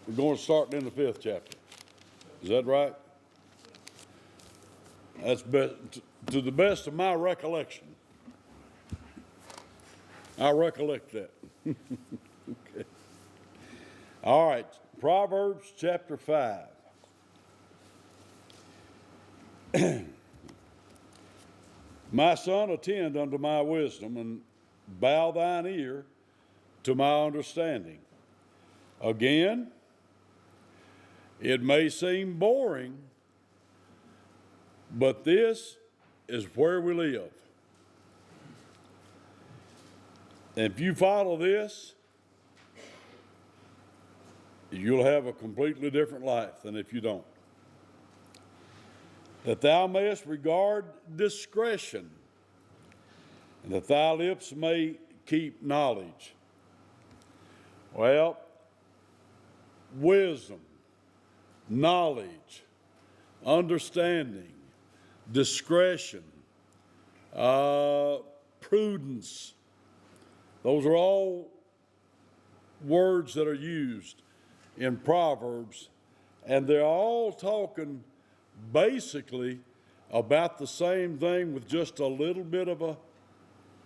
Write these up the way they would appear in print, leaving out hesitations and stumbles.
We're going to start in the 5th chapter. Is that right? That's to the best of my recollection. I recollect that. Okay. All right, Proverbs chapter 5. My son, attend unto my wisdom, and bow thine ear to my understanding. Again, it may seem boring, but this is where we live. And if you follow this, you'll have a completely different life than if you don't. That thou mayest regard discretion, and that thy lips may keep knowledge. Well, wisdom, knowledge, understanding, discretion, prudence, those are all words that are used in Proverbs, and they're all talking basically about the same thing with just a little bit of a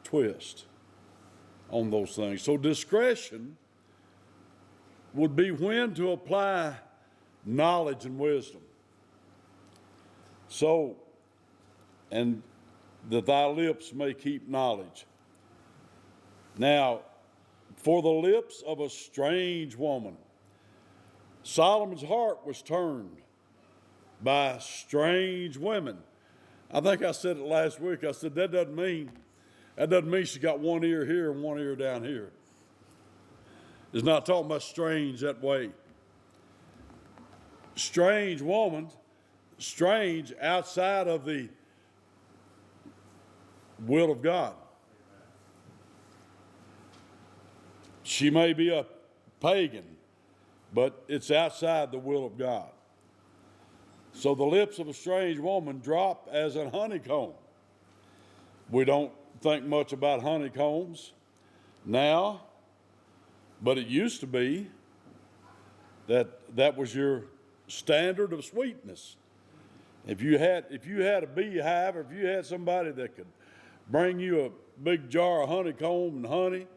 twist on those things. So discretion would be when to apply knowledge and wisdom. So, and that thy lips may keep knowledge. Now, for the lips of a strange woman, Solomon's heart was turned by strange women. I think I said it last week. I said that doesn't mean she's got one ear here and one ear down here. It's not talking about strange that way. Strange woman, strange outside of the will of God. She may be a pagan, but it's outside the will of God. So the lips of a strange woman drop as a honeycomb. We don't think much about honeycombs now, but it used to be that was your standard of sweetness. If you had a beehive, or if you had somebody that could bring you a big jar of honeycomb and honey,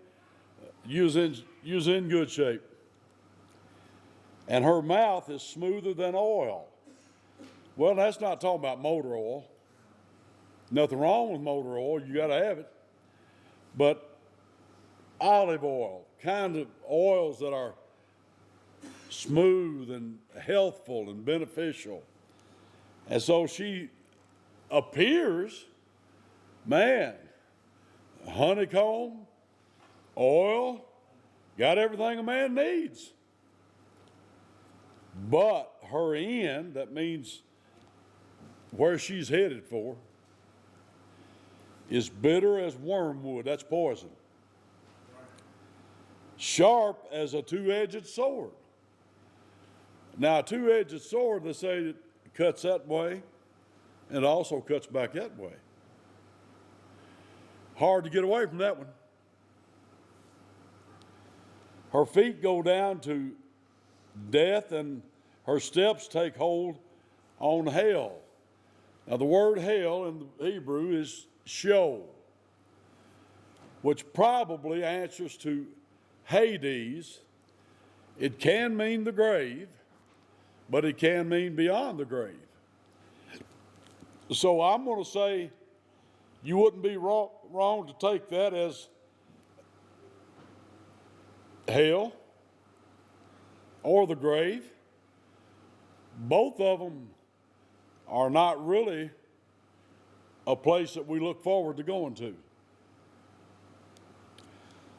you was in good shape. And her mouth is smoother than oil. Well, that's not talking about motor oil. Nothing wrong with motor oil, you got to have it. But olive oil, kind of oils that are smooth and healthful and beneficial. And so she appears, man, honeycomb, oil, got everything a man needs. But her end, that means where she's headed for, is bitter as wormwood. That's poison. Sharp as a two-edged sword. Now, a two-edged sword, they say it cuts that way, and it also cuts back that way. Hard to get away from that one. Her feet go down to death, and her steps take hold on hell. Now, the word hell in the Hebrew is Sheol, which probably answers to Hades. It can mean the grave, but it can mean beyond the grave. So I'm going to say you wouldn't be wrong to take that as hell or the grave. Both of them are not really a place that we look forward to going to.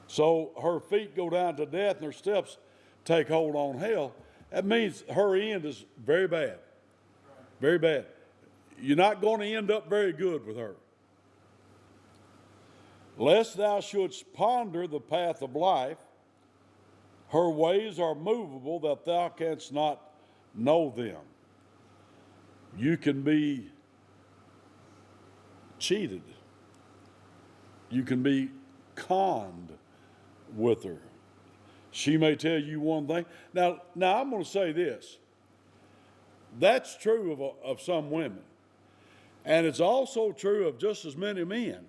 So her feet go down to death and her steps take hold on hell. That means her end is very bad. Very bad. You're not going to end up very good with her. Lest thou shouldst ponder the path of life, her ways are movable that thou canst not know them. You can be cheated. You can be conned with her. She may tell you one thing. Now I'm going to say this. That's true of some women. And it's also true of just as many men.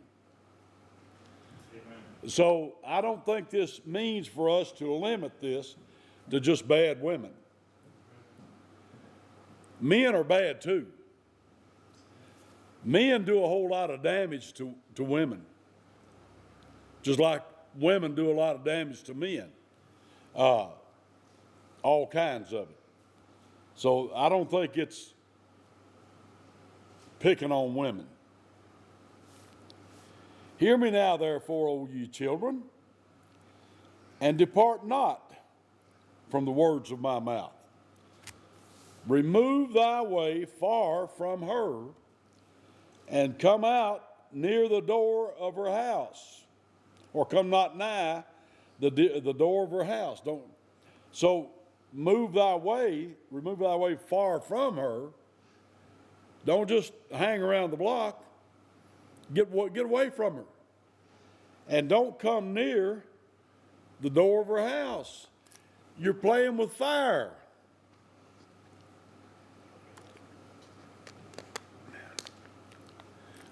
Amen. So I don't think this means for us to limit this to just bad women. Men are bad too. Men do a whole lot of damage to women, just like women do a lot of damage to men, all kinds of it. So I don't think it's picking on women. Hear me now, therefore, O ye children, and depart not from the words of my mouth. Remove thy way far from her, and come out near the door of her house, or come not nigh the door of her house. So remove thy way far from her. Don't just hang around the block. Get away from her. And don't come near the door of her house. You're playing with fire.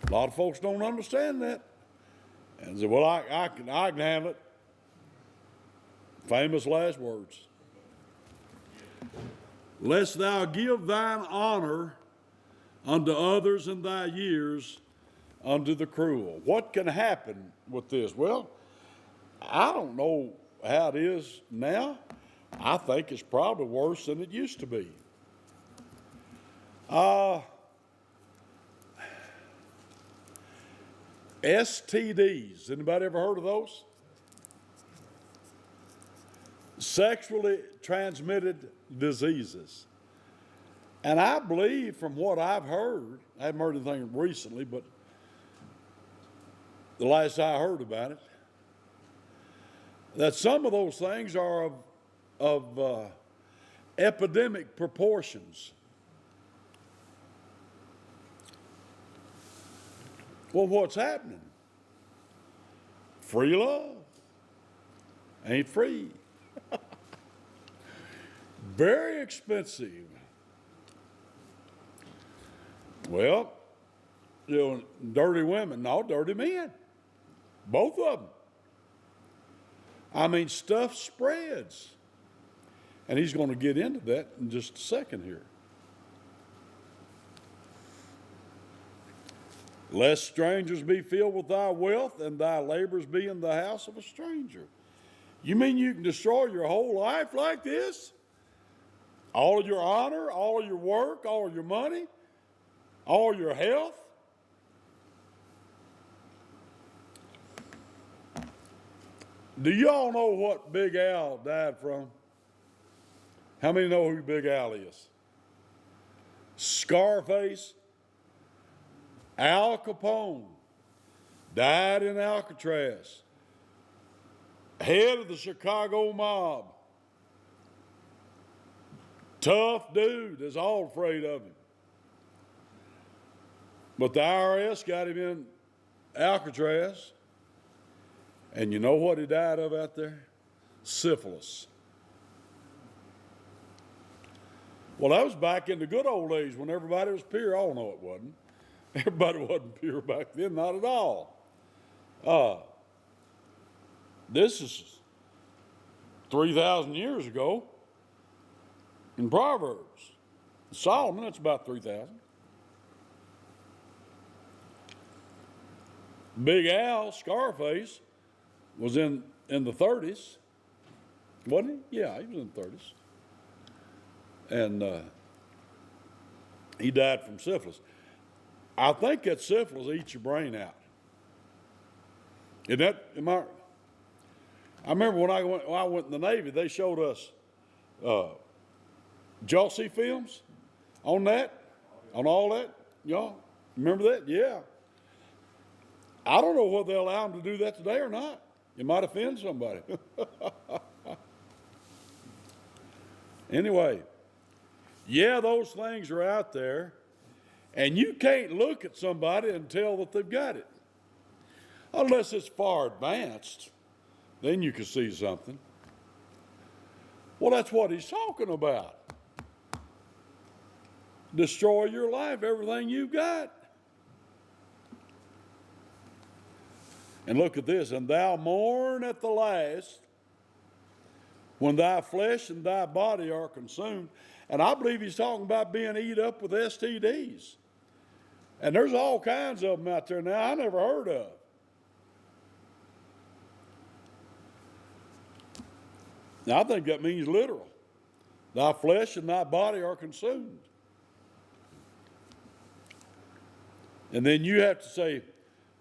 A lot of folks don't understand that. And say, well, I can handle it. Famous last words. Lest thou give thine honor unto others in thy years unto the cruel. What can happen with this? Well, I don't know how it is now. I think it's probably worse than it used to be. STDs, anybody ever heard of those? Sexually transmitted diseases. And I believe from what I've heard, I haven't heard anything recently, but the last I heard about it, that some of those things are of epidemic proportions. Well, what's happening? Free love ain't free. Very expensive. Well, dirty women, no, dirty men. Both of them. I mean, stuff spreads. And he's going to get into that in just a second here. Lest strangers be filled with thy wealth, and thy labors be in the house of a stranger. You mean you can destroy your whole life like this? All of your honor, all of your work, all of your money, all of your health? Do you all know what Big Al died from? How many know who Big Al is? Scarface. Al Capone died in Alcatraz. Head of the Chicago mob. Tough dude, is all afraid of him. But the IRS got him in Alcatraz. And you know what he died of out there? Syphilis. Well, that was back in the good old days when everybody was pure. Oh, no, it wasn't. Everybody wasn't pure back then, not at all. This is 3,000 years ago in Proverbs. Solomon, that's about 3,000. Big Al, Scarface, was in the 30s, wasn't he? Yeah, he was in the 30s. And he died from syphilis. I think that syphilis eats your brain out. I remember when I went in the Navy, they showed us, did y'all see films on that? On all that? Y'all remember that? Yeah. I don't know whether they allow them to do that today or not. It might offend somebody. Anyway, yeah, those things are out there. And you can't look at somebody and tell that they've got it. Unless it's far advanced, then you can see something. Well, that's what he's talking about. Destroy your life, everything you've got. And look at this, and thou mourn at the last, when thy flesh and thy body are consumed. And I believe he's talking about being eat up with STDs. And there's all kinds of them out there now I never heard of. Now, I think that means literal. Thy flesh and thy body are consumed. And then you have to say,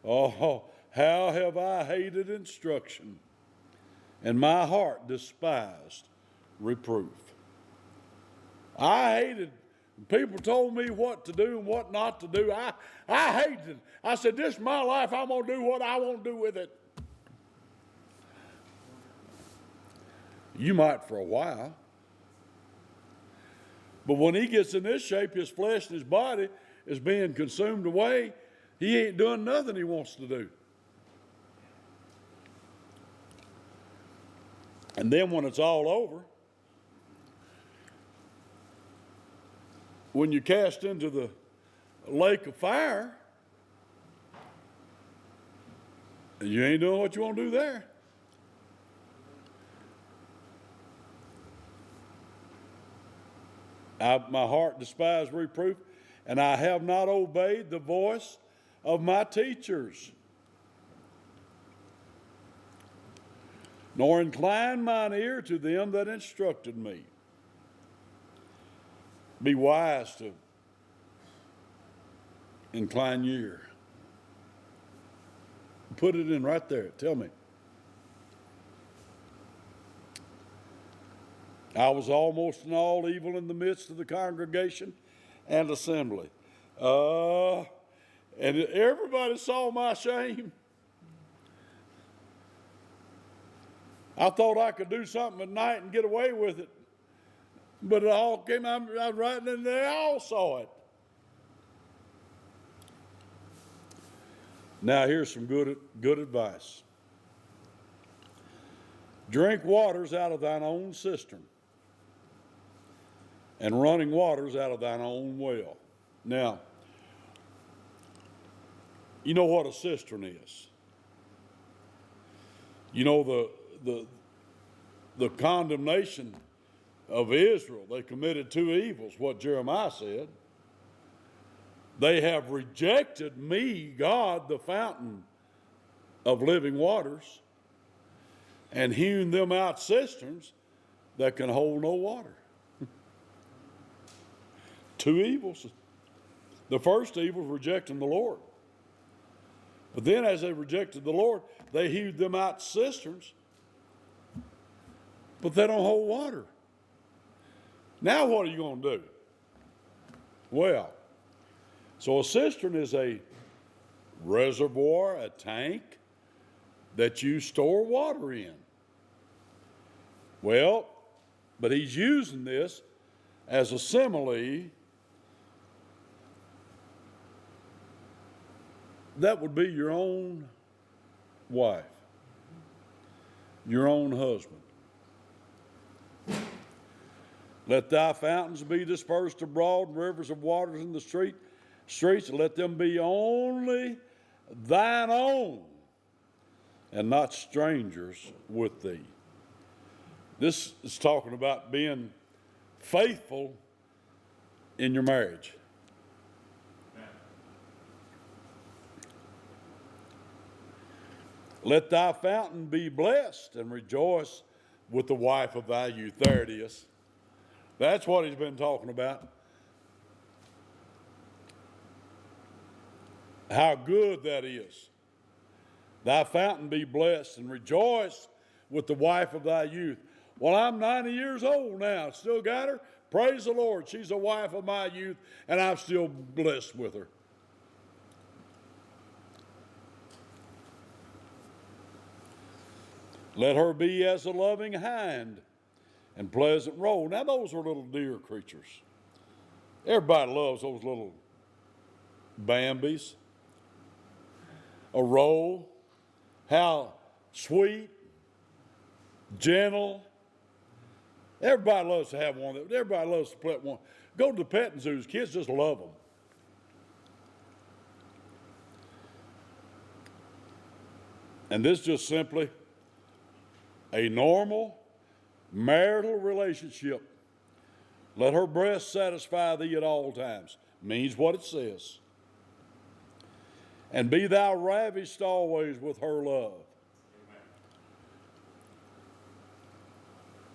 oh, how have I hated instruction, and my heart despised reproof. I hated, people told me what to do and what not to do. I hated it. I said, this is my life. I'm going to do what I want to do with it. You might for a while. But when he gets in this shape, his flesh and his body is being consumed away. He ain't doing nothing he wants to do. And then when it's all over, when you're cast into the lake of fire, you ain't doing what you want to do there. My heart despised reproof, and I have not obeyed the voice of my teachers, nor inclined mine ear to them that instructed me. Be wise to incline your ear. Put it in right there. Tell me. I was almost in all evil in the midst of the congregation and assembly. And everybody saw my shame. I thought I could do something at night and get away with it. But it all came out right, and they all saw it. Now here's some good advice. Drink waters out of thine own cistern, and running waters out of thine own well. Now, you know what a cistern is. You know the condemnation of Israel. They committed two evils, what Jeremiah said. They have rejected me, God, the fountain of living waters, and hewn them out cisterns that can hold no water. Two evils. The first evil was rejecting the Lord. But then as they rejected the Lord, they hewed them out cisterns, but they don't hold water. Now what are you going to do? Well, so a cistern is a reservoir, a tank that you store water in. Well, but he's using this as a simile. That would be your own wife, your own husband. Let thy fountains be dispersed abroad, and rivers of waters in the streets, and let them be only thine own, and not strangers with thee. This is talking about being faithful in your marriage. Let thy fountain be blessed, and rejoice with the wife of thy youth. There it is. That's what he's been talking about. How good that is. Thy fountain be blessed, and rejoice with the wife of thy youth. Well, I'm 90 years old now. Still got her. Praise the Lord. She's a wife of my youth, and I'm still blessed with her. Let her be as a loving hind and pleasant roe. Now, those are little deer creatures. Everybody loves those little Bambis. A roe, how sweet, gentle. Everybody loves to have one. Everybody loves to pet one. Go to the petting zoos. Kids just love them. And this is just simply a normal marital relationship. Let her breast satisfy thee at all times. Means what it says. And be thou ravished always with her love.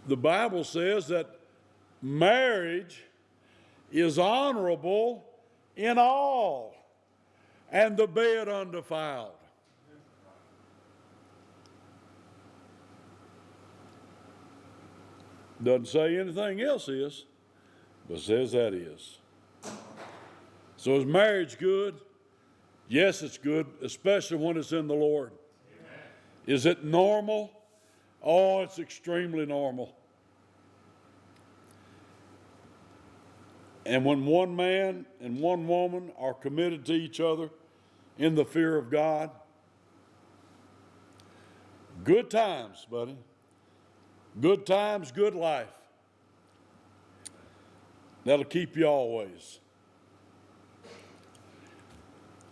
The Bible says that marriage is honorable in all, and the bed undefiled. Doesn't say anything else is, but says that is. So is marriage good? Yes, it's good, especially when it's in the Lord. Amen. Is it normal? Oh, it's extremely normal. And when one man and one woman are committed to each other in the fear of God, good times, buddy. Good times, good life. That'll keep you always.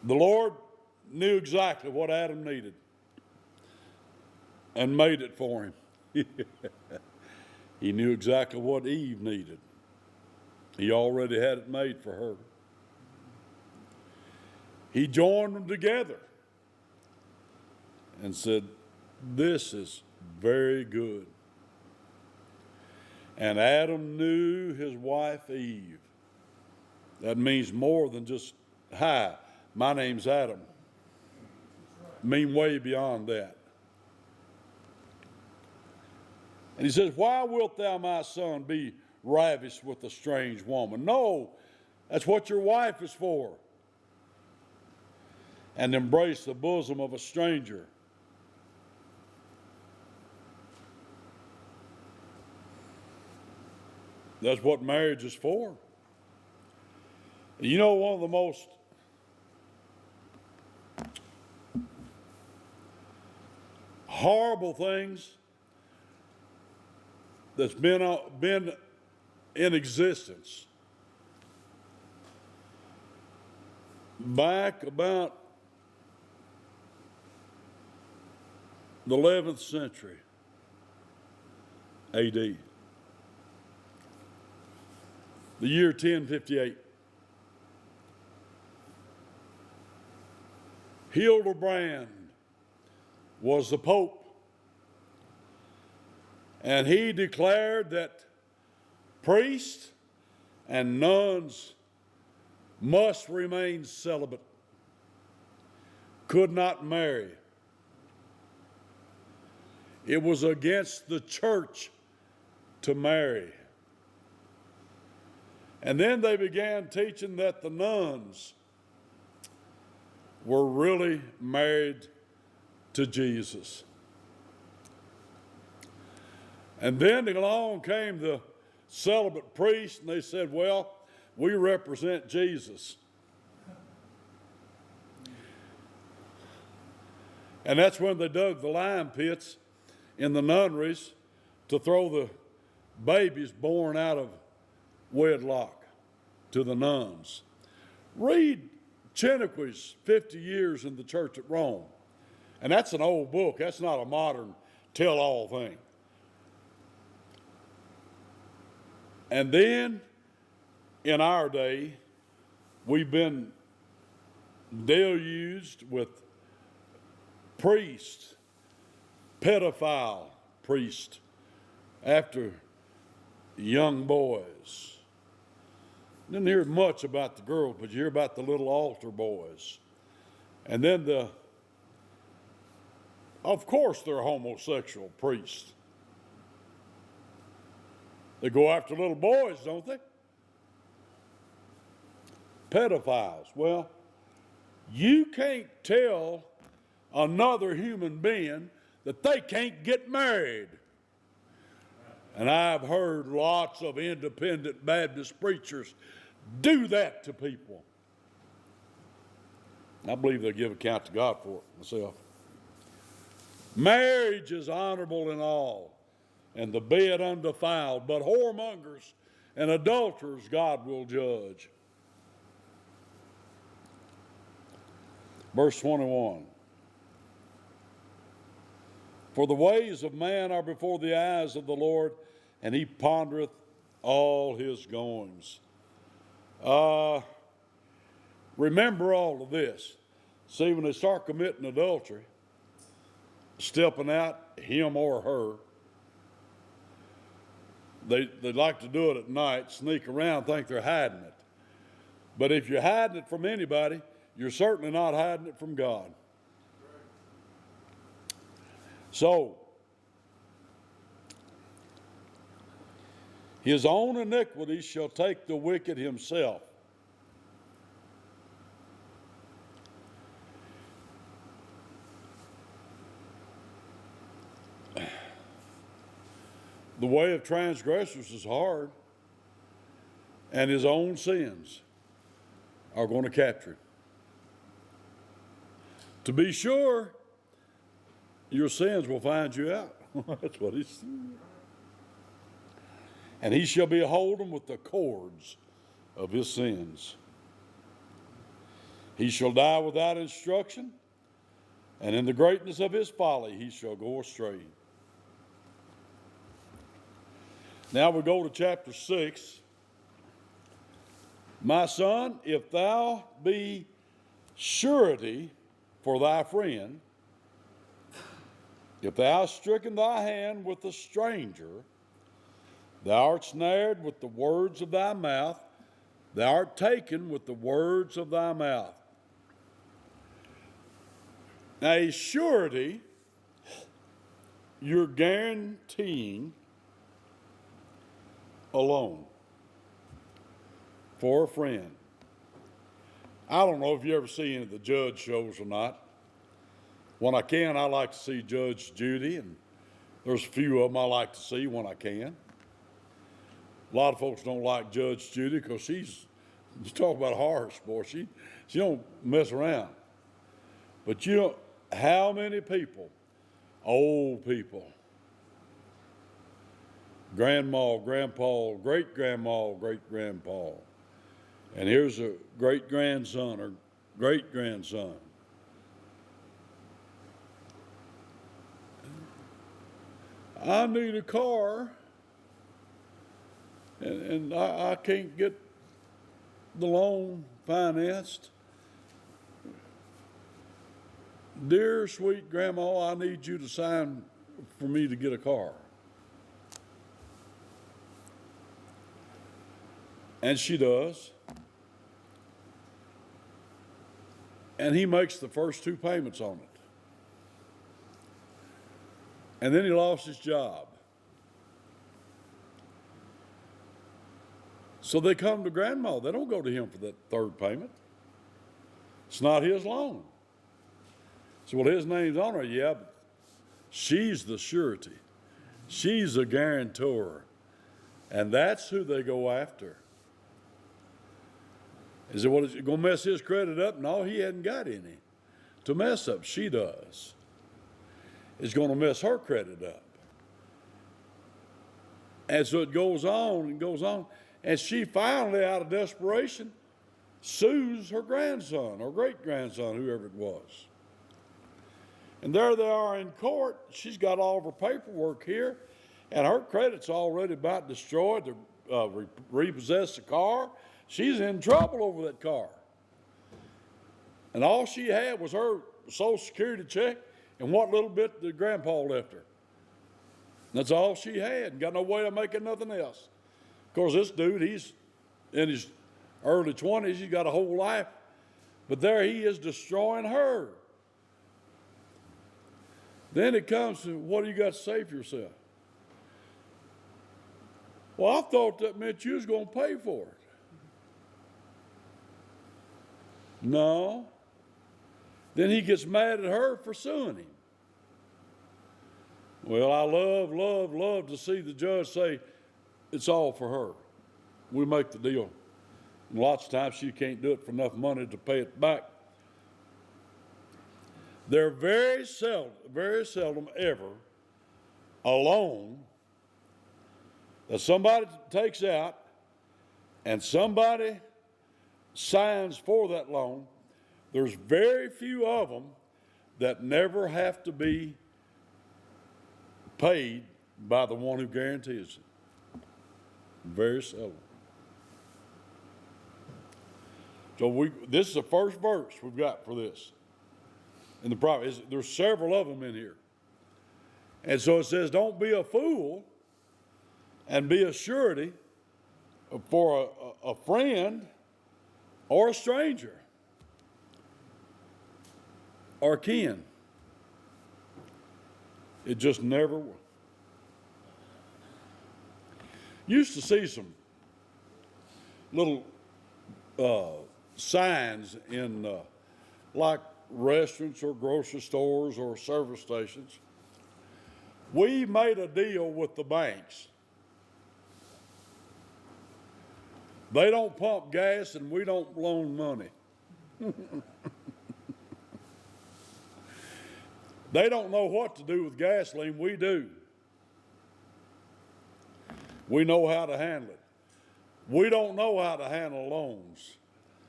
The Lord knew exactly what Adam needed and made it for him. He knew exactly what Eve needed. He already had it made for her. He joined them together and said, this is very good. And Adam knew his wife Eve. That means more than just, hi, my name's Adam. Mean way beyond that. And he says, why wilt thou, my son, be ravished with a strange woman? No, that's what your wife is for. And embrace the bosom of a stranger. That's what marriage is for. You know, one of the most horrible things that's been in existence back about the 11th century AD, the year 1058. Hildebrand was the Pope, and he declared that priests and nuns must remain celibate, could not marry. It was against the church to marry. And then they began teaching that the nuns were really married to Jesus. And then along came the celibate priest, and they said, well, we represent Jesus. And that's when they dug the lime pits in the nunneries to throw the babies born out of wedlock to the nuns. Read Chiniquy's 50 Years in the Church at Rome. And that's an old book. That's not a modern tell-all thing. And then, in our day, we've been deluged with priests, pedophile priests, after young boys. Didn't hear much about the girls, but you hear about the little altar boys. And then of course they're homosexual priests. They go after little boys, don't they? Pedophiles. Well, you can't tell another human being that they can't get married. And I've heard lots of independent Baptist preachers do that to people. I believe they'll give account to God for it myself. Marriage is honorable in all, and the bed undefiled, but whoremongers and adulterers God will judge. Verse 21. For the ways of man are before the eyes of the Lord, and he pondereth all his goings. Remember all of this. See, when they start committing adultery, stepping out, him or her, they like to do it at night, sneak around, think they're hiding it. But if you're hiding it from anybody, you're certainly not hiding it from God. So, his own iniquity shall take the wicked himself. The way of transgressors is hard, and his own sins are going to capture him. To be sure, your sins will find you out. That's what he's saying. And he shall be holden with the cords of his sins. He shall die without instruction, and in the greatness of his folly he shall go astray. Now we go to chapter 6. My son, if thou be surety for thy friend, if thou hast stricken thy hand with a stranger, thou art snared with the words of thy mouth, thou art taken with the words of thy mouth. Now, a surety, you're guaranteeing a loan for a friend. I don't know if you ever see any of the Judge shows or not. When I can, I like to see Judge Judy, and there's a few of them I like to see when I can. A lot of folks don't like Judge Judy because you talk about harsh, boy. She don't mess around. But you know how many people, old people, grandma, grandpa, great-grandma, great-grandpa, and here's a great-grandson or great-grandson. I need a car, and I can't get the loan financed. Dear sweet grandma, I need you to sign for me to get a car. And she does. And he makes the first 2 payments on it. And then he lost his job. So they come to grandma. They don't go to him for that 3rd payment. It's not his loan. So, well, his name's on her. Yeah, but she's the surety. She's a guarantor. And that's who they go after. Is it, what is it going to mess his credit up? No, he hadn't got any to mess up. She does. It's going to mess her credit up. And so it goes on and goes on. And she finally, out of desperation, sues her grandson or great-grandson, whoever it was. And there they are in court. She's got all of her paperwork here, and her credit's already about destroyed. To repossess the car. She's in trouble over that car. And all she had was her Social Security check and what little bit the grandpa left her. That's all she had, and got no way of making nothing else. Of course, this dude, he's in his early 20s, he's got a whole life, but there he is destroying her. Then it comes to, what do you got to say for yourself? Well, I thought that meant you was going to pay for it. No. Then he gets mad at her for suing him. Well, I love to see the judge say, it's all for her. We make the deal. And lots of times she can't do it for enough money to pay it back. They're very seldom ever alone that somebody takes out and somebody signs for that loan, there's very few of them that never have to be paid by the one who guarantees it. Very seldom. So this is the first verse we've got for this. In the Proverbs, there's several of them in here. And so it says, don't be a fool and be a surety for a friend or a stranger or kin. It just never will. Used to see some little signs in like restaurants or grocery stores or service stations. We made a deal with the banks. They don't pump gas and we don't loan money. They don't know what to do with gasoline. We do. We know how to handle it. We don't know how to handle loans,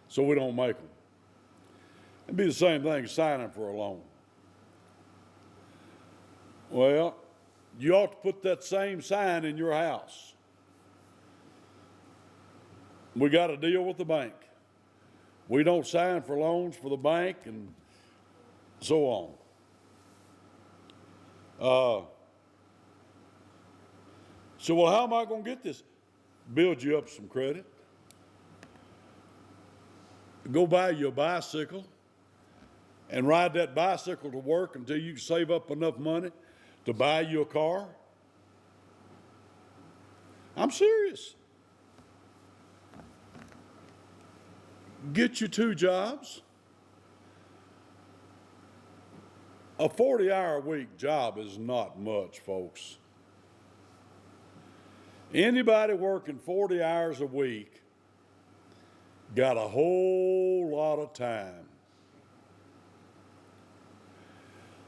so we don't make them. It'd be the same thing as signing for a loan. Well, you ought to put that same sign in your house. We got a deal with the bank. We don't sign for loans for the bank and so on. So, well, how am I going to get this? Build you up some credit. Go buy you a bicycle and ride that bicycle to work until you can save up enough money to buy you a car. I'm serious. Get you 2 jobs. A 40-hour-a-week job is not much, folks. Anybody working 40 hours a week got a whole lot of time.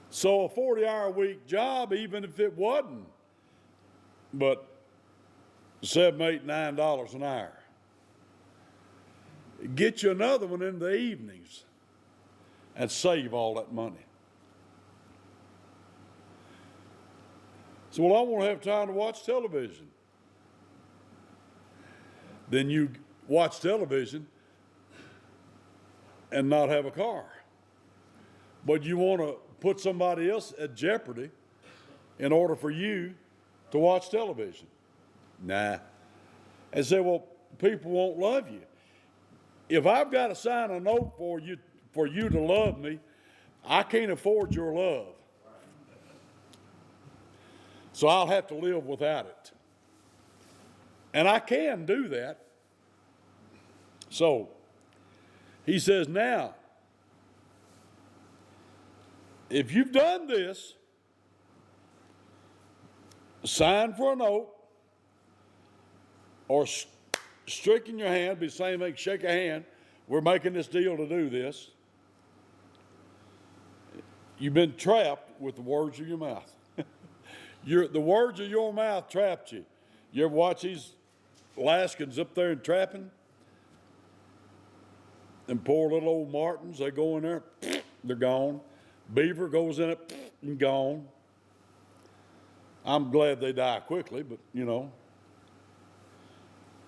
So a 40-hour-a-week job, even if it wasn't but $7, $8, $9 an hour, get you another one in the evenings and save all that money. So, well, I won't have time to watch television. Then you watch television and not have a car. But you want to put somebody else at jeopardy in order for you to watch television. Nah. And say, well, people won't love you. If I've got to sign a note for you to love me, I can't afford your love. So I'll have to live without it. And I can do that. So he says, now, if you've done this, sign for a note or stricken your hand, be the same thing, shake a hand. We're making this deal to do this. You've been trapped with the words of your mouth. The words of your mouth trapped you. You ever watch these Alaskans up there and trapping? And poor little old martins, they go in there, they're gone. Beaver goes in it and gone. I'm glad they die quickly, but you know.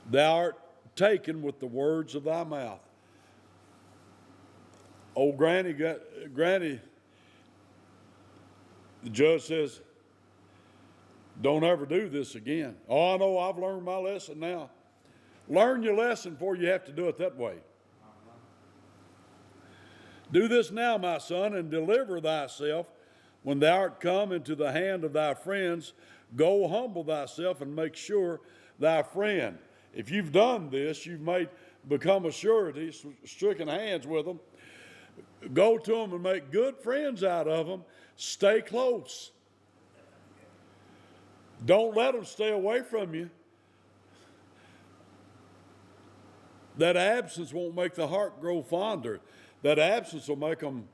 Thou art taken with the words of thy mouth. Old Granny, the judge says, don't ever do this again. Oh, I know, I've learned my lesson now. Learn your lesson before you have to do it that way. Do this now, my son, and deliver thyself when thou art come into the hand of thy friends. Go humble thyself and make sure thy friend. If you've done this, you've become a surety, stricken hands with them. Go to them and make good friends out of them. Stay close. Don't let them stay away from you. That absence won't make the heart grow fonder. That absence will make them,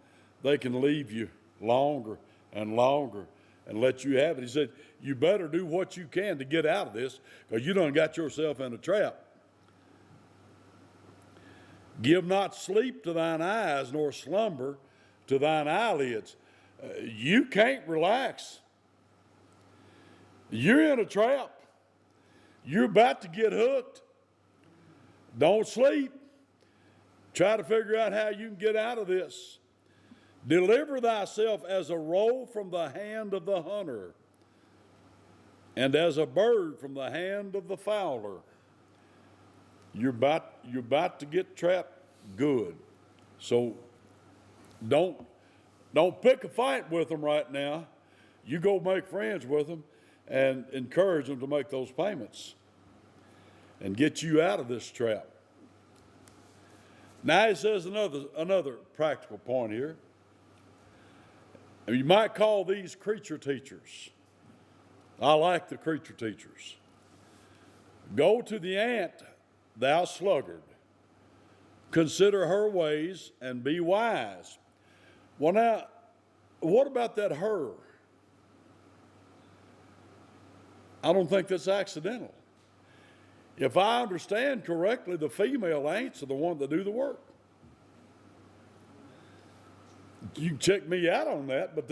they can leave you longer and longer and let you have it. He said, you better do what you can to get out of this, because you done got yourself in a trap. Give not sleep to thine eyes, nor slumber to thine eyelids. You can't relax. You're in a trap. You're about to get hooked. Don't sleep. Try to figure out how you can get out of this. Deliver thyself as a roe from the hand of the hunter, and as a bird from the hand of the fowler. You're about to get trapped good. So don't pick a fight with them right now. You go make friends with them and encourage them to make those payments and get you out of this trap. Now he says another practical point here. You might call these creature teachers. I like the creature teachers. Go to the ant, thou sluggard. Consider her ways and be wise. Well, now, what about that her? I don't think that's accidental. If I understand correctly, the female ants are the ones that do the work. You can check me out on that, but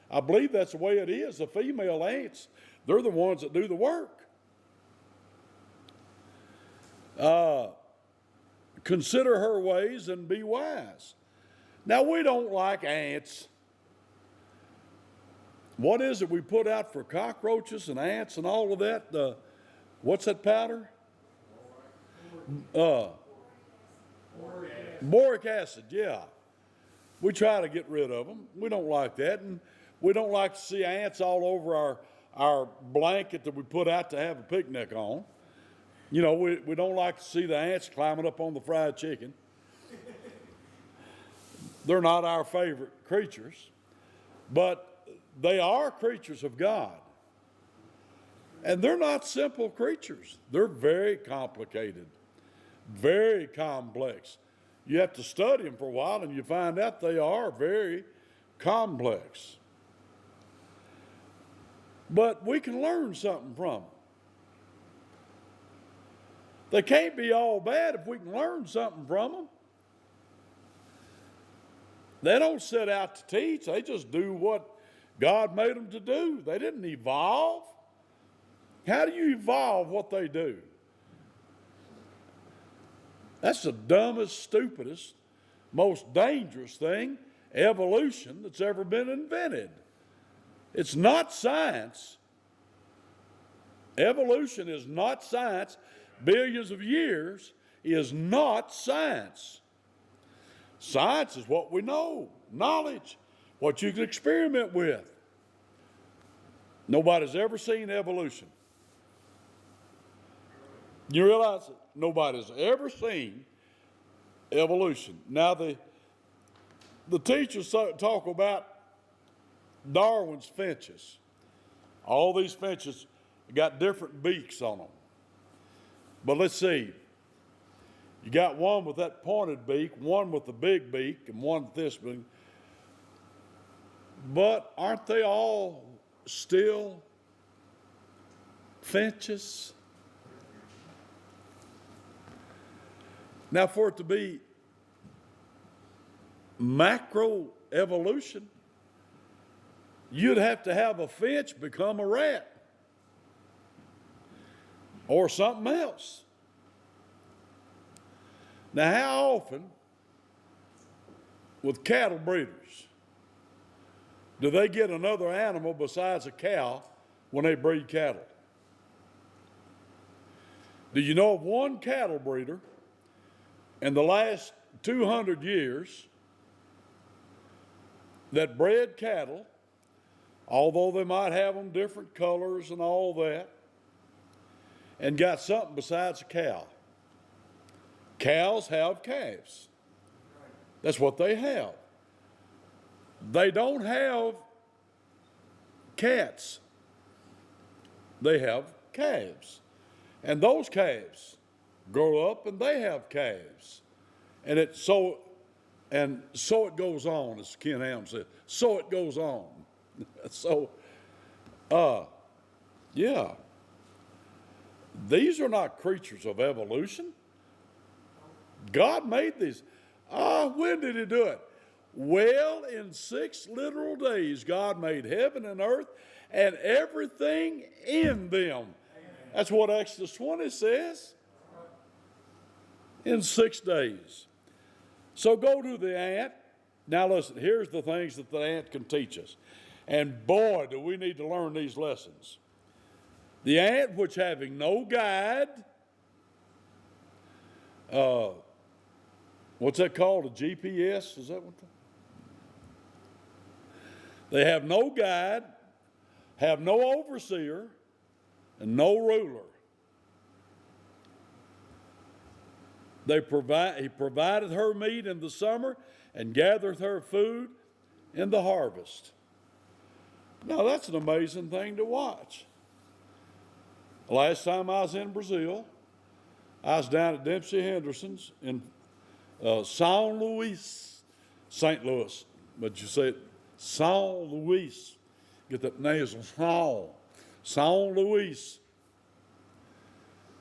I believe that's the way it is. The female ants, they're the ones that do the work. Consider her ways and be wise. Now, we don't like ants. What is it we put out for cockroaches and ants and all of that? What's that powder? Boric acid, yeah. We try to get rid of them. We don't like that. And we don't like to see ants all over our blanket that we put out to have a picnic on. You know, we don't like to see the ants climbing up on the fried chicken. They're not our favorite creatures, but they are creatures of God. And they're not simple creatures. They're very complicated, very complex. You have to study them for a while and you find out they are very complex. But we can learn something from them. They can't be all bad if we can learn something from them. They don't set out to teach. They just do what God made them to do. They didn't evolve. How do you evolve what they do? That's the dumbest, stupidest, most dangerous thing, evolution, that's ever been invented. It's not science. Evolution is not science. Billions of years is not science. Science is what we know, knowledge, what you can experiment with. Nobody's ever seen evolution. You realize that nobody's ever seen evolution. Now the teachers talk about Darwin's finches. All these finches got different beaks on them. But let's see. You got one with that pointed beak, one with the big beak, and one with this beak. But aren't they all still finches? Now, for it to be macroevolution, you'd have to have a finch become a rat or something else. Now, how often with cattle breeders do they get another animal besides a cow when they breed cattle? Do you know of one cattle breeder in the last 200 years that bred cattle, although they might have them different colors and all that, and got something besides a cow? Cows have calves. That's what they have. They don't have cats. They have calves. And those calves grow up and they have calves. And so it goes on, as Ken Ham said. So it goes on. So Yeah. These are not creatures of evolution. God made these. When did he do it? Well, in 6 literal days, God made heaven and earth and everything in them. That's what Exodus 20 says. In 6 days. So go to the ant. Now listen, here's the things that the ant can teach us. And boy, do we need to learn these lessons. The ant, which having no guide, what's that called? A GPS? Is that what? They have no guide, have no overseer, and no ruler. He provideth her meat in the summer and gathereth her food in the harvest. Now that's an amazing thing to watch. Last time I was in Brazil, I was down at Dempsey Henderson's in St. Louis, but you say it St. Louis. Get that nasal, St. Louis.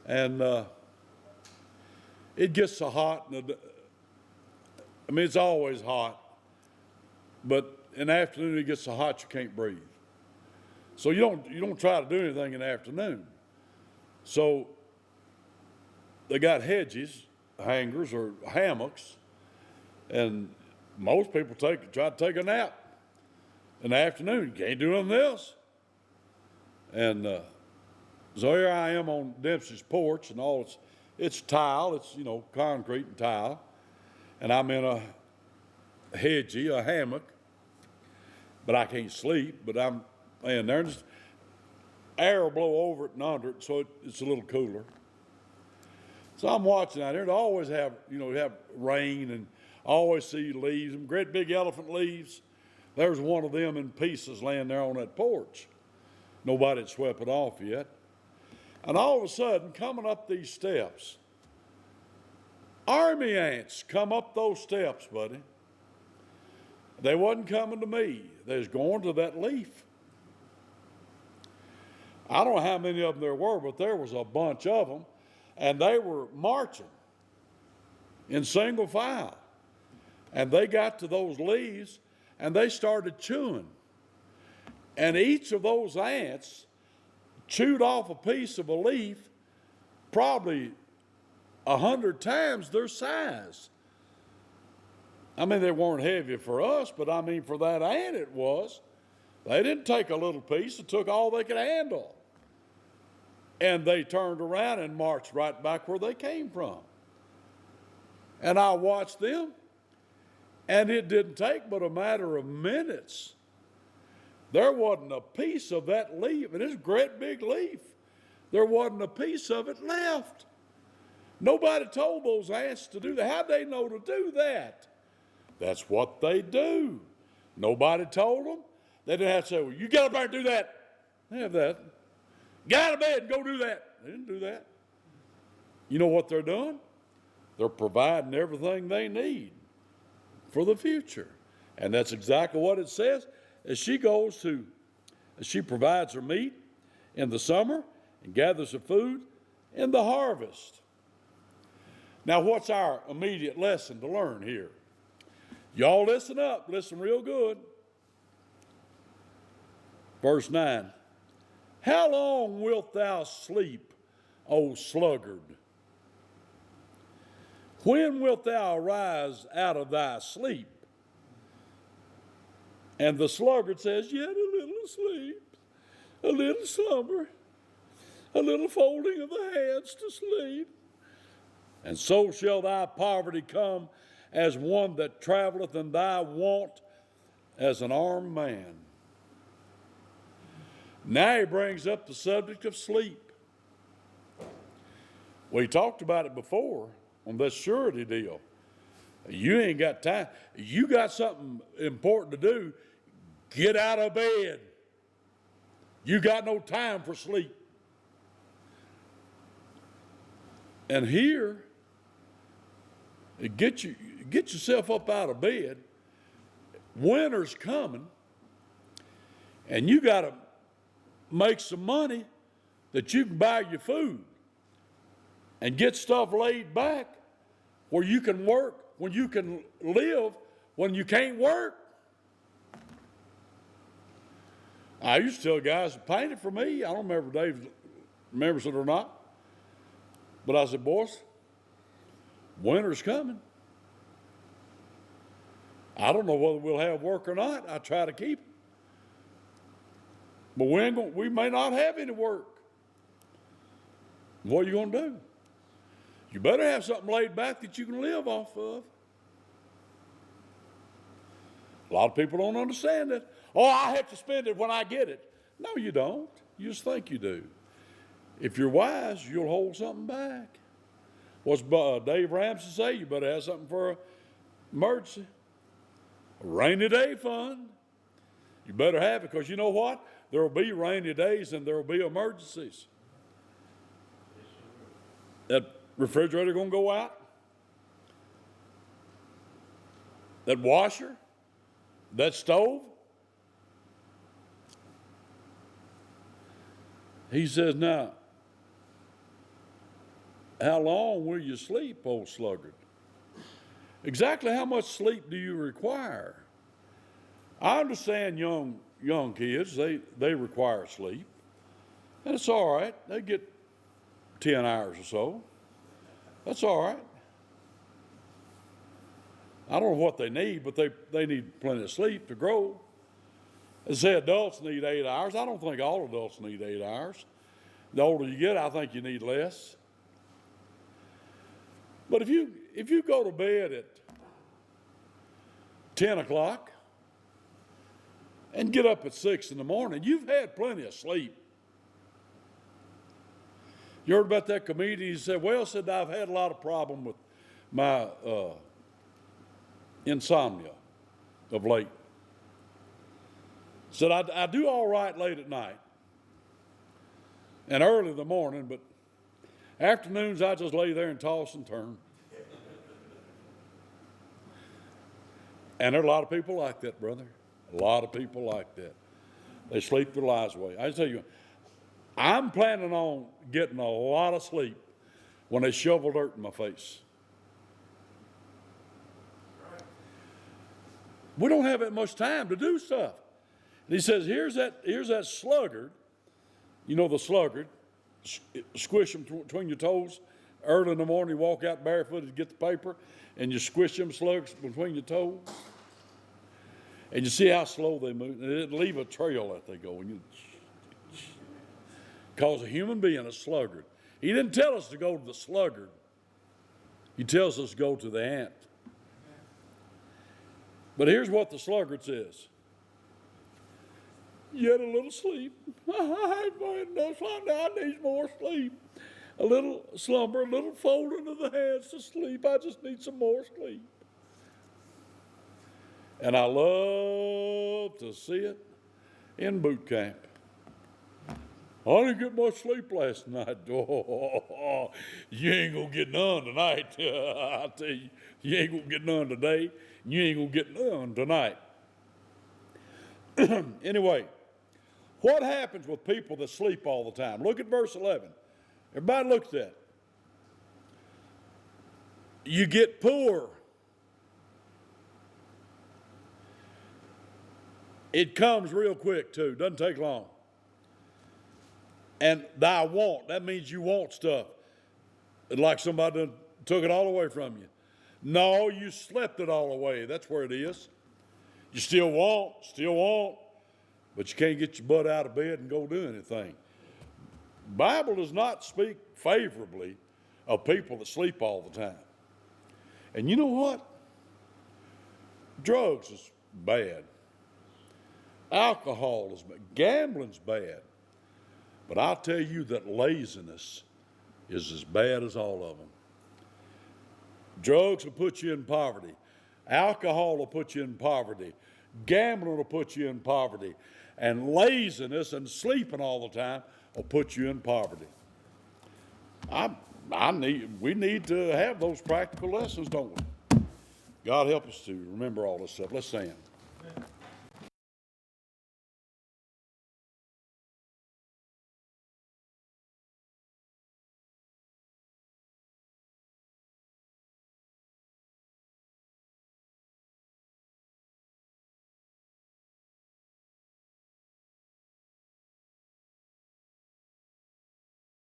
And it gets so hot. It's always hot. But in the afternoon, it gets so hot you can't breathe. So you don't try to do anything in the afternoon. So they got hedges, hangers, or hammocks, and most people try to take a nap in the afternoon. You can't do nothing else. And so here I am on Dempsey's porch, and it's tile, it's concrete and tile, and I'm in a a hammock, but I can't sleep. But I'm laying there, and just air will blow over it and under it, so it's a little cooler. So I'm watching out here. They always have rain, and I always see leaves, and great big elephant leaves. There's one of them in pieces laying there on that porch. Nobody had swept it off yet. And all of a sudden, coming up these steps, army ants come up those steps, buddy. They wasn't coming to me. They was going to that leaf. I don't know how many of them there were, but there was a bunch of them, and they were marching in single file. And they got to those leaves, and they started chewing. And each of those ants chewed off a piece of a leaf probably 100 times their size. They weren't heavy for us, but for that ant it was. They didn't take a little piece, they took all they could handle. And they turned around and marched right back where they came from. And I watched them, and it didn't take but a matter of minutes. There wasn't a piece of that leaf, and it's a great big leaf. There wasn't a piece of it left. Nobody told those ants to do that. How'd they know to do that? That's what they do. Nobody told them. They didn't have to say, well, you get up there and do that. They have that. Get out of bed and go do that. They didn't do that. You know what they're doing? They're providing everything they need for the future. And that's exactly what it says. As she provides her meat in the summer and gathers her food in the harvest. Now, what's our immediate lesson to learn here? Y'all listen up, listen real good. Verse 9. How long wilt thou sleep, O sluggard? When wilt thou arise out of thy sleep? And the sluggard says, yet a little sleep, a little slumber, a little folding of the hands to sleep. And so shall thy poverty come as one that traveleth, and thy want as an armed man. Now he brings up the subject of sleep. We talked about it before on this surety deal. You ain't got time. You got something important to do, get out of bed. You got no time for sleep. And here, get yourself up out of bed. Winter's coming, and you got to make some money that you can buy your food and get stuff laid back where you can work, when you can live, when you can't work. I used to tell guys to paint it for me. I don't remember if Dave remembers it or not. But I said, boys, winter's coming. I don't know whether we'll have work or not. I try to keep it. But we may not have any work. What are you going to do? You better have something laid back that you can live off of. A lot of people don't understand that. Oh, I have to spend it when I get it. No, you don't. You just think you do. If you're wise, you'll hold something back. What's Dave Ramsey say? You better have something for an emergency. A rainy day fund. You better have it, because you know what? There will be rainy days and there will be emergencies. That refrigerator going to go out? That washer? That stove? He says, now, how long will you sleep, old sluggard? Exactly how much sleep do you require? I understand young kids, they require sleep. And it's all right. They get 10 hours or so. That's all right. I don't know what they need, but they need plenty of sleep to grow. They say adults need 8 hours. I don't think all adults need 8 hours. The older you get, I think you need less. But if you go to bed at 10 o'clock and get up at 6 in the morning, you've had plenty of sleep. You heard about that comedian? He said, well, I've had a lot of problem with my insomnia of late. Said, I do all right late at night and early in the morning, but afternoons I just lay there and toss and turn. And there are a lot of people like that, brother. A lot of people like that. They sleep their lives away. I tell you, I'm planning on getting a lot of sleep when they shovel dirt in my face. We don't have that much time to do stuff. And he says, here's that sluggard. You know the sluggard. Squish them between your toes. Early in the morning, you walk out barefooted to get the paper, and you squish them slugs between your toes. And you see how slow they move. And it'll leave a trail that they go. Because a human being, a sluggard. He didn't tell us to go to the sluggard. He tells us to go to the ant. But here's what the sluggard says. Yet a little sleep. I need more sleep. A little slumber, a little folding of the hands to sleep. I just need some more sleep. And I love to see it in boot camp. I didn't get much sleep last night. Oh, you ain't going to get none tonight. I tell you, you ain't going to get none today. You ain't going to get none tonight. Anyway, what happens with people that sleep all the time? Look at verse 11. Everybody look at that. You get poor. It comes real quick, too. Doesn't take long. And thy want, that means you want stuff. It's like somebody done took it all away from you. No, you slept it all away. That's where it is. You still want, but you can't get your butt out of bed and go do anything. The Bible does not speak favorably of people that sleep all the time. And you know what? Drugs is bad. Alcohol is bad. Gambling's bad. But I'll tell you that laziness is as bad as all of them. Drugs will put you in poverty. Alcohol will put you in poverty. Gambling will put you in poverty. And laziness and sleeping all the time will put you in poverty. We need to have those practical lessons, don't we? God help us to remember all this stuff. Let's stand.